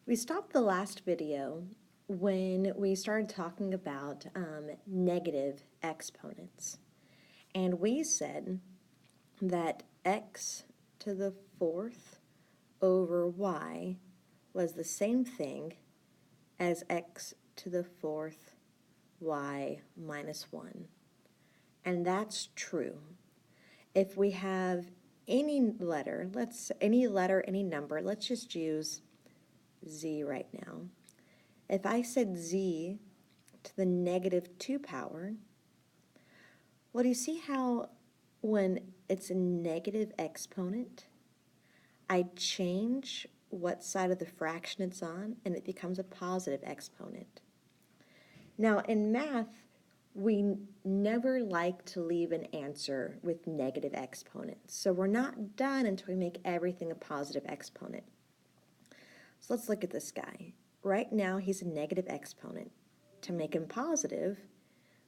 We stopped the last video when we started talking about negative exponents. And we said that x to the fourth over y was the same thing as x to the fourth y minus 1. And that's true. If we have any letter, any number, let's just use z right now. If I said z to the negative 2 power, well, do you see how when it's a negative exponent, I change what side of the fraction it's on and it becomes a positive exponent? Now, in math, we never like to leave an answer with negative exponents. So we're not done until we make everything a positive exponent. So let's look at this guy. Right now, he's a negative exponent. To make him positive,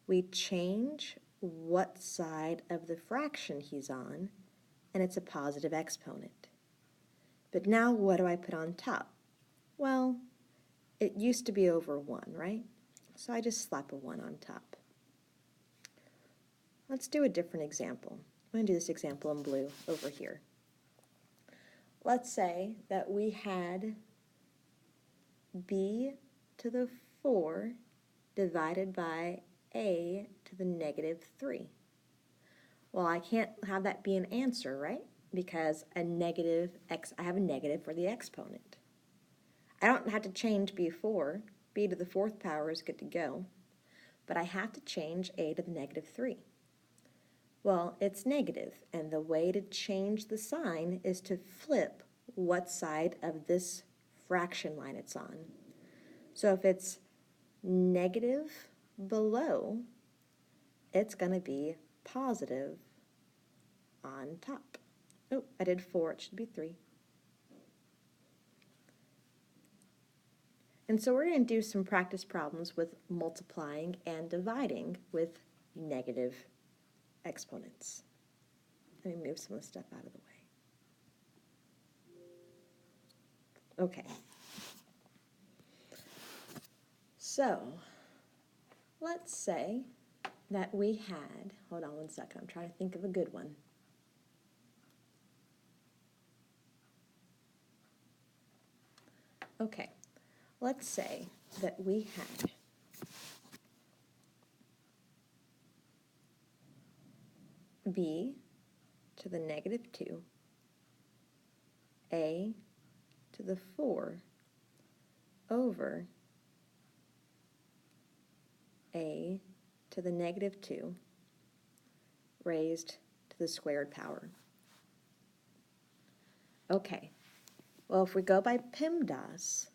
we change what side of the fraction he's on, and it's a positive exponent. But now what do I put on top? Well, it used to be over 1, right? So I just slap a 1 on top. Let's do a different example. I'm going to do this example in blue over here. Let's say that we had b to the 4 divided by a to the negative 3. Well, I can't have that be an answer, right? Because I have a negative for the exponent. I don't have to change b4. B to the 4th power is good to go. But I have to change a to the negative 3. Well, it's negative, and the way to change the sign is to flip what side of this fraction line it's on. So if it's negative below, it's going to be positive on top. Oh, I did 4, it should be 3. And so we're going to do some practice problems with multiplying and dividing with negative exponents. Let me move some of the stuff out of the way. Okay. So, let's say that we had, hold on one second, I'm trying to think of a good one. Okay, let's say that we had b to the negative 2, a to the 4 over a to the negative 2 raised to the squared power. Okay, well, if we go by PEMDAS,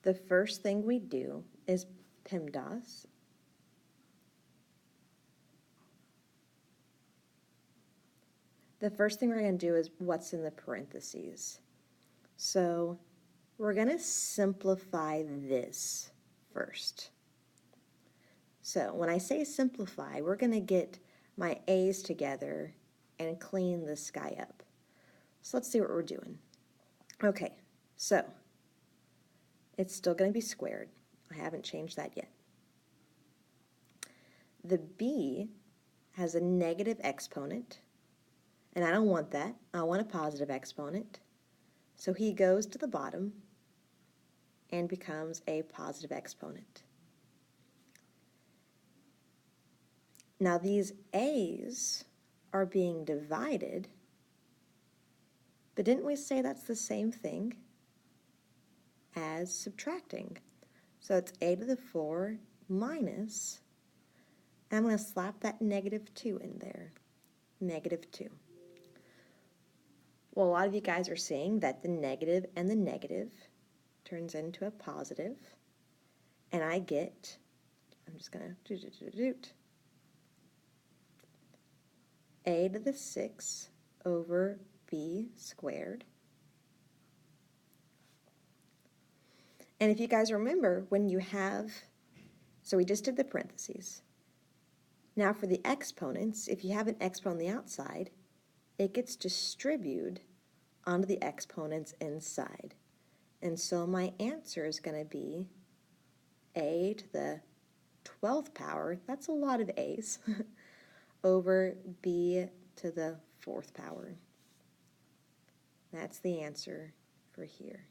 the first thing we do is PEMDAS. The first thing we're going to do is what's in the parentheses. So we're going to simplify this first. So when I say simplify, we're going to get my a's together and clean this guy up. So let's see what we're doing. Okay, so it's still going to be squared. I haven't changed that yet. The b has a negative exponent, and I don't want that. I want a positive exponent. So he goes to the bottom and becomes a positive exponent. Now these a's are being divided, but didn't we say that's the same thing as subtracting? So it's a to the 4 minus, and I'm going to slap that negative 2 in there, negative 2. Well, a lot of you guys are seeing that the negative and the negative turns into a positive, and I get, I'm just going to a to the 6 over b squared. And if you guys remember, when you have, so we just did the parentheses. Now for the exponents, if you have an exponent on the outside, it gets distributed onto the exponents inside. And so my answer is going to be a to the 12th power, that's a lot of a's, over b to the 4th power. That's the answer for here.